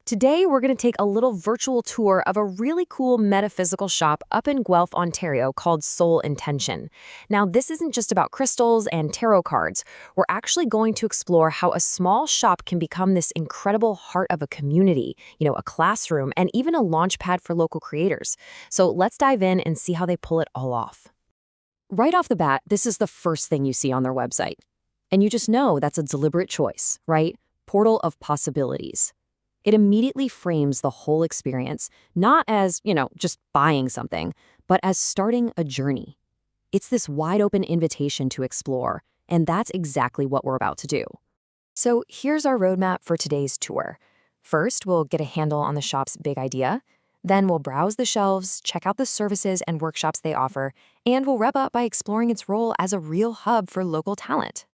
Today, we're going to take a little virtual tour of a really cool metaphysical shop up in Guelph, Ontario called Soul Intention. Now, this isn't just about crystals and tarot cards. We're actually going to explore how a small shop can become this incredible heart of a community, a classroom, and even a launch pad for local creators. So let's dive in and see how they pull it all off. Right off the bat, this is the first thing you see on their website. And you just know that's a deliberate choice, right? Portal of possibilities. It immediately frames the whole experience, not as, just buying something, but as starting a journey. It's this wide-open invitation to explore, and that's exactly what we're about to do. So here's our roadmap for today's tour. First, we'll get a handle on the shop's big idea. Then we'll browse the shelves, check out the services and workshops they offer, and we'll wrap up by exploring its role as a real hub for local talent.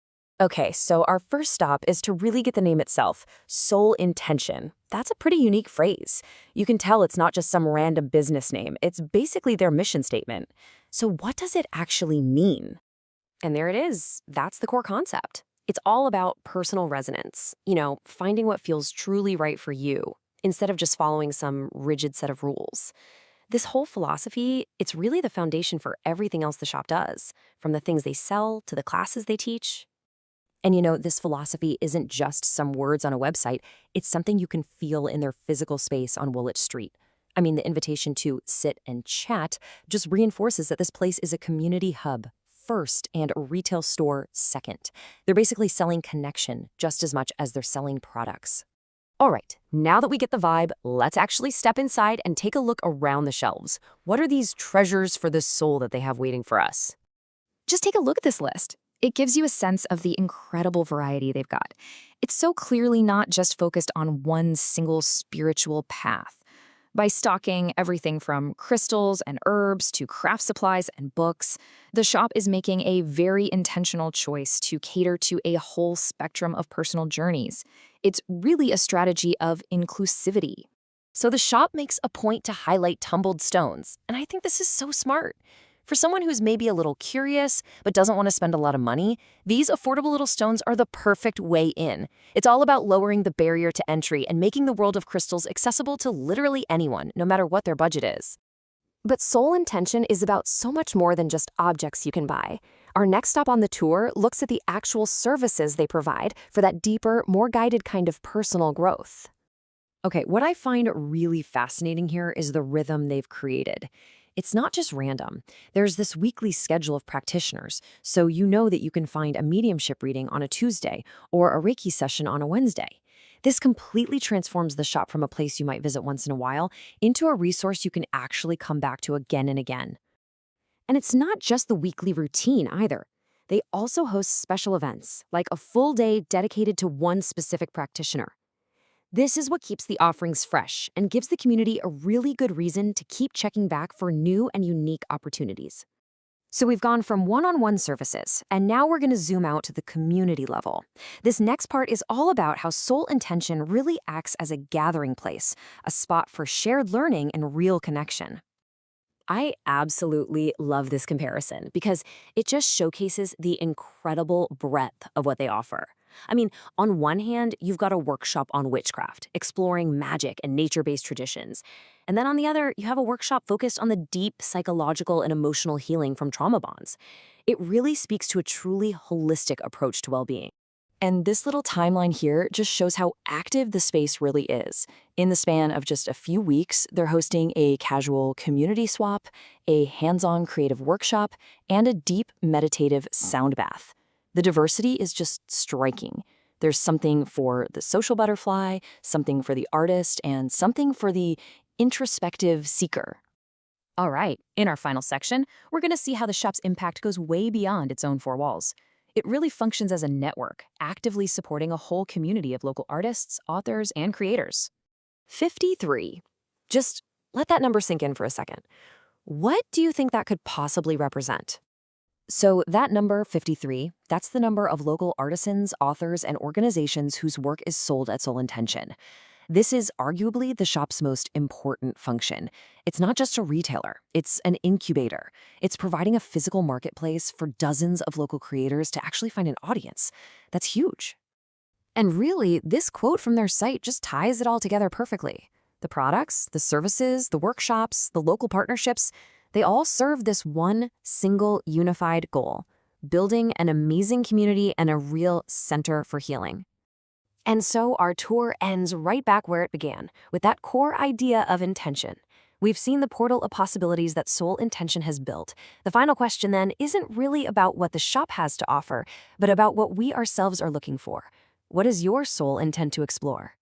Okay, so our first stop is to really get the name itself, Soul Intention. That's a pretty unique phrase. You can tell it's not just some random business name. It's basically their mission statement. So what does it actually mean? And there it is. That's the core concept. It's all about personal resonance, finding what feels truly right for you, instead of just following some rigid set of rules. This whole philosophy, it's really the foundation for everything else the shop does, from the things they sell to the classes they teach. And this philosophy isn't just some words on a website, it's something you can feel in their physical space on Woolwich Street. I mean, the invitation to sit and chat just reinforces that this place is a community hub first and a retail store second. They're basically selling connection just as much as they're selling products. All right, now that we get the vibe, let's actually step inside and take a look around the shelves. What are these treasures for the soul that they have waiting for us? Just take a look at this list. It gives you a sense of the incredible variety they've got. It's so clearly not just focused on one single spiritual path. By stocking everything from crystals and herbs to craft supplies and books, the shop is making a very intentional choice to cater to a whole spectrum of personal journeys. It's really a strategy of inclusivity. So the shop makes a point to highlight tumbled stones, and I think this is so smart. For someone who's maybe a little curious but doesn't want to spend a lot of money, these affordable little stones are the perfect way in. It's all about lowering the barrier to entry and making the world of crystals accessible to literally anyone, no matter what their budget is. But Soul Intention is about so much more than just objects you can buy. Our next stop on the tour looks at the actual services they provide for that deeper, more guided kind of personal growth. Okay, what I find really fascinating here is the rhythm they've created. It's not just random. There's this weekly schedule of practitioners, so you know that you can find a mediumship reading on a Tuesday or a Reiki session on a Wednesday. This completely transforms the shop from a place you might visit once in a while into a resource you can actually come back to again and again. And it's not just the weekly routine either. They also host special events, like a full day dedicated to one specific practitioner. This is what keeps the offerings fresh and gives the community a really good reason to keep checking back for new and unique opportunities. So we've gone from one-on-one services, and now we're going to zoom out to the community level. This next part is all about how Soul Intention really acts as a gathering place, a spot for shared learning and real connection. I absolutely love this comparison because it just showcases the incredible breadth of what they offer. I mean, on one hand, you've got a workshop on witchcraft, exploring magic and nature-based traditions. And then on the other, you have a workshop focused on the deep psychological and emotional healing from trauma bonds. It really speaks to a truly holistic approach to well-being. And this little timeline here just shows how active the space really is. In the span of just a few weeks, they're hosting a casual community swap, a hands-on creative workshop, and a deep meditative sound bath. The diversity is just striking. There's something for the social butterfly, something for the artist, and something for the introspective seeker. All right, in our final section, we're going to see how the shop's impact goes way beyond its own four walls. It really functions as a network, actively supporting a whole community of local artists, authors, and creators. 53. Just let that number sink in for a second. What do you think that could possibly represent? So that number, 53, that's the number of local artisans, authors, and organizations whose work is sold at Soul Intention. This is arguably the shop's most important function. It's not just a retailer, it's an incubator. It's providing a physical marketplace for dozens of local creators to actually find an audience. That's huge. And really, this quote from their site just ties it all together perfectly. The products, the services, the workshops, the local partnerships, they all serve this one single unified goal: building an amazing community and a real center for healing. And so our tour ends right back where it began, with that core idea of intention. We've seen the portal of possibilities that Soul Intention has built. The final question then isn't really about what the shop has to offer, but about what we ourselves are looking for. What does your soul intend to explore?